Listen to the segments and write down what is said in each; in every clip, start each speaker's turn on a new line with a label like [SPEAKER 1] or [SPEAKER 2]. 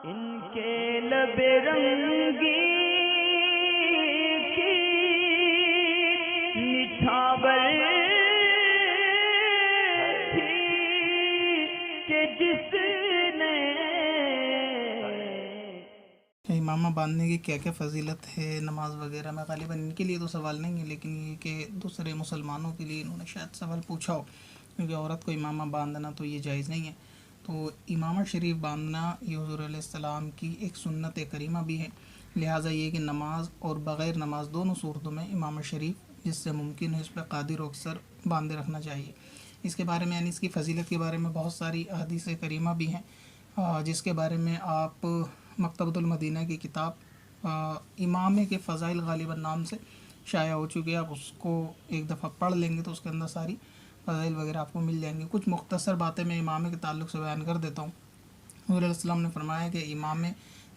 [SPEAKER 1] इनके लबे रंगी की निछावर थी कि जिसने
[SPEAKER 2] इमामा बांधने की क्या क्या फ़जीलत है नमाज वगैरह में। ग़ालिबन इनके लिए तो सवाल नहीं है, लेकिन ये कि दूसरे मुसलमानों के लिए इन्होंने शायद सवाल पूछा हो, क्योंकि औरत को इमामा बांधना तो ये जायज़ नहीं है। तो इमामा शरीफ बांधना ये हुज़ूर अलैहिस्सलाम की एक सुन्नत करीमा भी है। लिहाजा ये कि नमाज और बग़ैर नमाज दोनों सूरतों में इमामा शरीफ जिससे मुमकिन है उस पर क़ादिर व अक्सर बांधे रखना चाहिए। इसके बारे में यानी इसकी फ़जीलत के बारे में बहुत सारी अहादीस करीमा भी हैं, जिसके बारे में आप मकतबतुल मदीना की किताब इमामे के फ़ज़ाइल ग़ालिबन नाम से शाया हो चुकी है। आप उसको एक दफ़ा पढ़ लेंगे तो उसके अंदर सारी फ़ज़ाइल वगैरह आपको मिल जाएंगी। कुछ मुख्तसर बातें मैं इमामे के ताल्लुक़ से बयान कर देता हूँ। हुज़ूर अलैहिस्सलाम ने फरमाया कि इमामे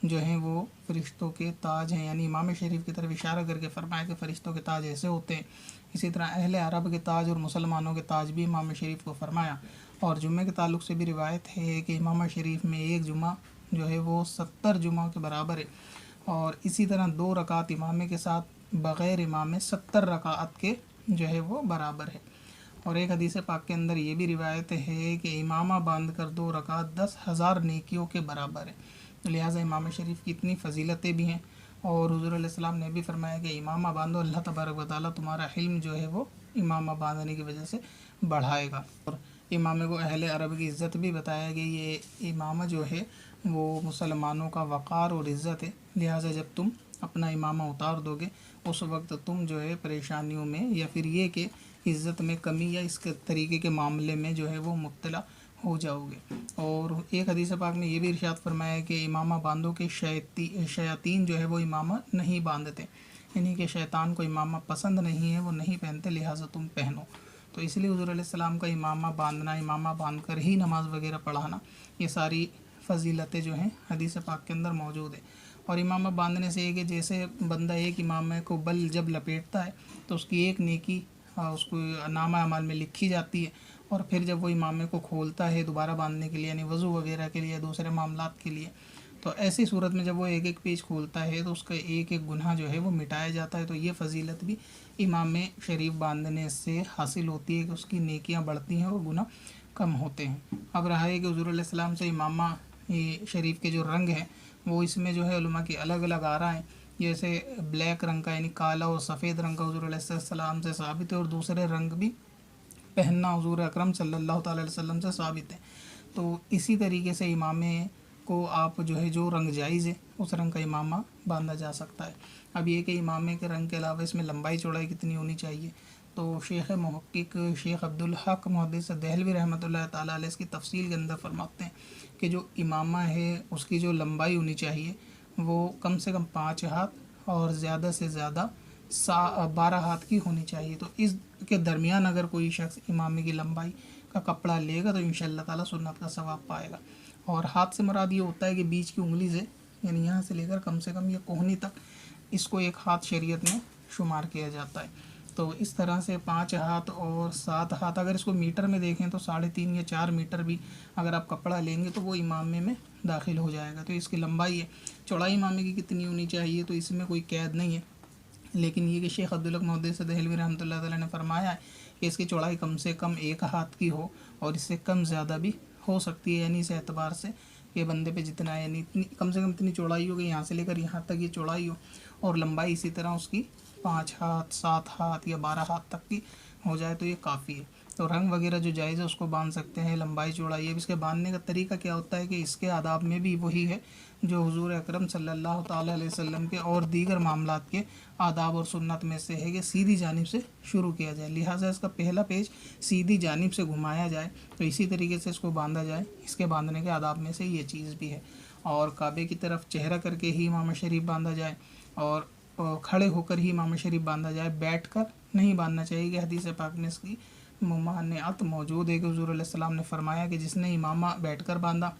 [SPEAKER 2] जो हैं वो फ़रिश्तों के ताज हैं, यानी इमाम शरीफ की तरफ इशारा करके फरमाया कि फ़रिश्तों के ताज ऐसे होते हैं। इसी तरह अहले अरब के ताज और मुसलमानों के ताज भी इमाम शरीफ को फरमाया। और जुम्मे के ताल्लुक़ से भी रिवायत है कि इमाम शरीफ में एक जुम्मा जो है वो 70 जुम्मा के बराबर है। और इसी तरह 2 रकात इमामे के साथ बग़ैर इमामे 70 रकात के जो है वो बराबर है। और एक हदीस पाक के अंदर ये भी रिवायत है कि इमामा बांध कर 2 रकात 10,000 नेकियों के बराबर है। लिहाजा इमाम शरीफ की इतनी फ़जीलतें भी हैं। और हुज़ूर अलैहिस्सलाम ने भी फरमाया कि इमामा बांधो, अल्लाह तबारक व तआला तुम्हारा इल्म जो है वो इमामा बांधने की वजह से बढ़ाएगा। और इमामे को अहले अरब की इज़्ज़त भी बताया कि ये इमामा जो है वो मुसलमानों का वक़ार और इज़्ज़त है। लिहाजा जब तुम अपना इमामा उतार दोगे उस वक्त तुम जो है परेशानियों में या फिर ये कि इज़्ज़त में कमी या इस तरीके के मामले में जो है वो मुब्तला हो जाओगे। और एक हदीस पाक में ये भी इरशाद फरमाया कि इमामा बांधो के शयातीन जो है वो इमामा नहीं बांधते, यानी कि शैतान को इमामा पसंद नहीं है, वो नहीं पहनते, लिहाजा तुम पहनो। तो इसलिए हुज़ूर अलैहिस्सलाम का इमामा बांधना, इमामा बांध कर ही नमाज़ वगैरह पढ़ाना, ये सारी फ़जीलतें जो हैं हदीस पाक के अंदर मौजूद है। और इमामा बांधने से ये कि जैसे बंदा एक इमामे को बल जब लपेटता है तो उसकी एक नेकी उसको नामा अमाल में लिखी जाती है। और फिर जब वो इमामे को खोलता है दोबारा बांधने के लिए, यानी वज़ू वगैरह के लिए, दूसरे मामलात के लिए, तो ऐसी सूरत में जब वो एक एक पेज खोलता है तो उसका एक एक गुनाह जो है वो मिटाया जाता है। तो ये फ़जीलत भी इमाम शरीफ बांधने से हासिल होती है कि उसकी नेकियां बढ़ती हैं और गुनाह कम होते हैं। अब रहा है कि हुज़ूर अलैहिस्सलाम से इमामा शरीफ के जो रंग हैं वो इसमें जो है उलमा की अलग अलग आ रहा है। जैसे ब्लैक रंग का यानी काला और सफ़ेद रंग का हुज़ूर अलैहिस्सलाम से साबित है, और दूसरे रंग भी पहनना हुज़ूर अकरम सल्लल्लाहु अलैहि वसल्लम से साबित है। तो इसी तरीके से इमामे को आप जो है जो रंग जायज़ है उस रंग का इमामा बांधा जा सकता है। अब ये कि इमामे के रंग के अलावा इसमें लंबाई चौड़ाई कितनी होनी चाहिए, तो शेख मुहक्किक शेख अब्दुल हक मुहद्दिस देहलवी रहमतुल्लाह ताला अलैह इसकी तफसील के अंदर फरमाते हैं कि जो इमामा है उसकी जो लंबाई होनी चाहिए वो कम से कम 5 हाथ और ज़्यादा से ज़्यादा 12 हाथ की होनी चाहिए। तो इसके दरमियान अगर कोई शख्स इमामे की लंबाई का कपड़ा लेगा तो इंशाअल्लाह ताला सुन्नत का सवाब पाएगा। और हाथ से मुराद ये होता है कि बीच की उंगली से, यानी यहाँ से लेकर कम से कम ये कोहनी तक, इसको एक हाथ शरीयत में शुमार किया जाता है। तो इस तरह से 5 हाथ और 7 हाथ, अगर इसको मीटर में देखें तो 3.5 या 4 मीटर भी अगर आप कपड़ा लेंगे तो वो इमामे में दाखिल हो जाएगा। तो इसकी लंबाई है। चौड़ाई इमामे की कितनी होनी चाहिए तो इसमें कोई कैद नहीं है, लेकिन ये कि शेख अब्दुल हक मुहद्दिस देहलवी रहमतुल्लाह ताला ने फरमाया है कि इसकी चौड़ाई कम से कम 1 हाथ की हो, और इससे कम ज़्यादा भी हो सकती है, यानी इस एतबार से कि बंदे पे जितना है, यानी इतनी कम से कम इतनी चौड़ाई हो कि यहाँ से लेकर यहाँ तक ये चौड़ाई हो, और लंबाई इसी तरह उसकी 5 हाथ 7 हाथ या 12 हाथ तक की हो जाए तो ये काफ़ी है। तो रंग वगैरह जो जायज़ है उसको बांध सकते हैं, लंबाई चौड़ाई है। इसके बांधने का तरीका क्या होता है कि इसके आदाब में भी वही है जो हुज़ूर अकरम सल्लल्लाहु ताला अलैहि वसल्लम के और दीगर मामलात के आदाब और सुन्नत में से है कि सीधी जानिब से शुरू किया जाए। लिहाजा इसका पहला पेज सीधी जानिब से घुमाया जाए, तो इसी तरीके से इसको बांधा जाए। इसके बांधने के आदाब में से ये चीज़ भी है। और काबे की तरफ चेहरा करके ही इमाम शरीफ बांधा जाए, और खड़े होकर ही इमाम शरीफ बांधा जाए, बैठकर नहीं बांधना चाहिए कि हदीस पाक में इसकी मुमानिअत मौजूद है कि हुज़ूर अलैहिस्सलाम ने फरमाया कि जिसने इमामा बैठकर बांधा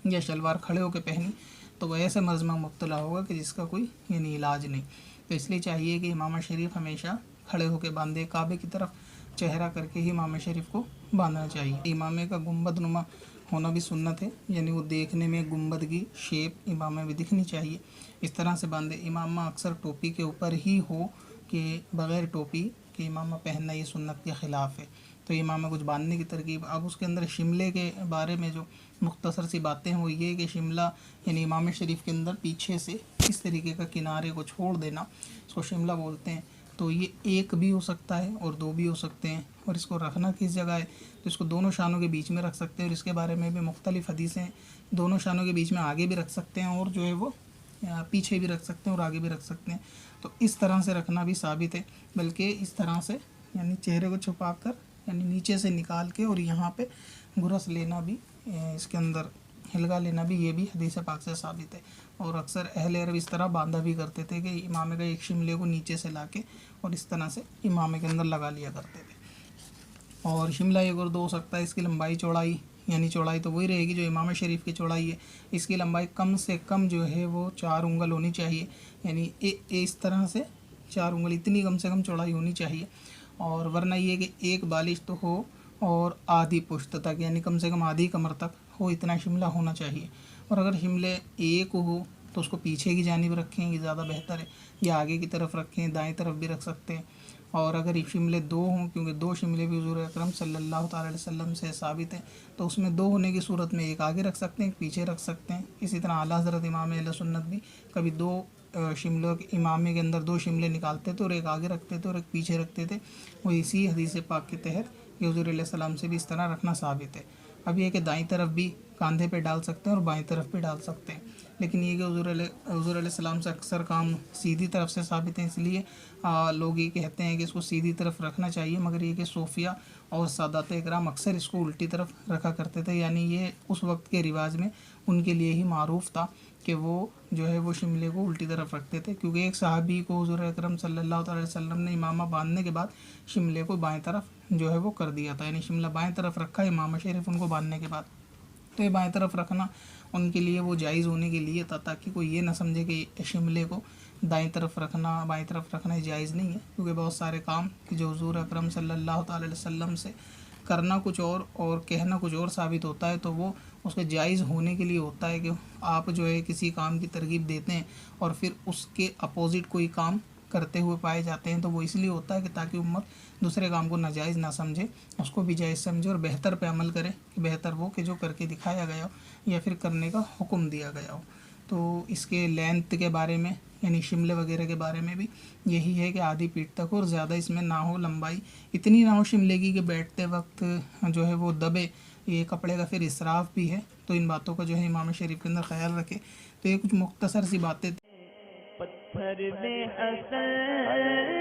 [SPEAKER 2] या शलवार खड़े होकर पहनी तो वह ऐसे मर्ज़ में मुब्तला होगा कि जिसका कोई यानी इलाज नहीं। तो इसलिए चाहिए कि इमाम शरीफ हमेशा खड़े होकर बांधे, काबे की तरफ चेहरा करके ही इमाम शरीफ को बांधना चाहिए। इमामे का गुंबद नुमा होना भी सुन्नत है, यानी वो देखने में गुंबद की शेप इमाम में दिखनी चाहिए। इस तरह से बांधे। इमामा अक्सर टोपी के ऊपर ही हो कि बग़ैर टोपी के इमामा पहनना ये सुन्नत के ख़िलाफ़ है। तो इमामा कुछ बांधने की तरकीब। अब उसके अंदर शिमले के बारे में जो मुख्तसर सी बातें हैं वो ये कि शिमला यानी इमाम शरीफ के अंदर पीछे से इस तरीके का किनारे को छोड़ देना, इसको शिमला बोलते हैं। तो ये एक भी हो सकता है और दो भी हो सकते हैं। और इसको रखना किस जगह है, तो इसको दोनों शानों के बीच में रख सकते हैं। और इसके बारे में भी मुख्तलिफ हदीसें हैं। दोनों शानों के बीच में आगे भी रख सकते हैं और जो है वो पीछे भी रख सकते हैं और आगे भी रख सकते हैं। तो इस तरह से रखना भी साबित है। बल्कि इस तरह से यानी चेहरे को छुपा कर यानी नीचे से निकाल के और यहाँ पे गुरस लेना भी, इसके अंदर हिलगा लेना भी, ये भी हदीस पाक से साबित है। और अक्सर अहले अरब इस तरह बांधा भी करते थे कि इमामे का एक शिमले को नीचे से लाके और इस तरह से इमामे के अंदर लगा लिया करते थे। और शिमला एक और दो हो सकता है। इसकी लंबाई चौड़ाई, यानी चौड़ाई तो वही रहेगी जो इमाम शरीफ की चौड़ाई है। इसकी लंबाई कम से कम जो है वो 4 उंगल होनी चाहिए, यानी इस तरह से 4 उंगल, इतनी कम से कम चौड़ाई होनी चाहिए। और वरना ये कि एक बालिश तो हो और आधी पुश्त तक, यानी कम से कम आधी कमर तक हो, इतना शिमला होना चाहिए। और अगर शिमले एक हो तो उसको पीछे की जानिब रखें, ये ज़्यादा बेहतर है, या आगे की तरफ रखें, दाएं तरफ भी रख सकते हैं। और अगर ये शिमले दो हों, क्योंकि 2 शिमले भी हुज़ूर अकरम सल्लल्लाहु अलैहि वसल्लम से साबित है, तो उसमें 2 होने की सूरत में एक आगे रख सकते हैं, एक पीछे रख सकते हैं। इसी तरह आला हज़रत इमाम अहले सुन्नत भी कभी 2 शिमलों के इमामे के अंदर 2 शिमले निकालते थे और एक आगे रखते थे और एक पीछे रखते थे। वो इसी हदीस पाक के तहत हुज़ूर अलैहि सलाम से भी इस तरह रखना साबित है। अब ये कि दाईं तरफ भी कंधे पे डाल सकते हैं और बाईं तरफ भी डाल सकते हैं। लेकिन ये कि हुज़ूर अलैहि सलाम से अक्सर काम सीधी तरफ से साबित है, इसलिए लोग ये कहते हैं कि इसको सीधी तरफ रखना चाहिए। मगर ये कि सूफिया और सादात इकराम अक्सर इसको उल्टी तरफ रखा करते थे, यानी ये उस वक्त के रिवाज में उनके लिए ही मारूफ था कि वो जो है वो शिमले को उल्टी तरफ रखते थे। क्योंकि एक सहाबी को हुज़ूर अकरम सल्लल्लाहु अलैहि वसल्लम ने इमामा बांधने के बाद शिमले को बाएं तरफ जो है वो कर दिया था, यानी शिमला बाएं तरफ रखा इमाम शरीफ उनको बांधने के बाद। तो ये बाएं तरफ रखना उनके लिए वो जायज़ होने के लिए था, ताकि कोई ये ना समझे कि शिमले को दाईं तरफ रखना, बाईं तरफ रखना जायज़ नहीं है। क्योंकि बहुत सारे काम कि जो हुज़ूर अकरम सल्लल्लाहु अलैहि वसल्लम से करना कुछ और कहना कुछ और साबित होता है, तो वो उसके जायज़ होने के लिए होता है कि आप जो है किसी काम की तरगीब देते हैं और फिर उसके अपोज़िट कोई काम करते हुए पाए जाते हैं, तो वो इसलिए होता है कि ताकि उम्मत दूसरे काम को नाजायज़ ना समझे, उसको भी जायज़ समझे और बेहतर पे अमल करे कि बेहतर वो कि जो करके दिखाया गया हो या फिर करने का हुक्म दिया गया हो। तो इसके लेंथ के बारे में यानी शिमले वगैरह के बारे में भी यही है कि आधी पीठ तक और ज़्यादा इसमें ना हो, लंबाई इतनी ना हो शिमले की कि बैठते वक्त जो है वो दबे, ये कपड़े का फिर इसराफ भी है। तो इन बातों का जो है इमाम शरीफ के अंदर ख्याल रखें। तो ये कुछ मुख्तसर सी बातें
[SPEAKER 1] पत्थर में असल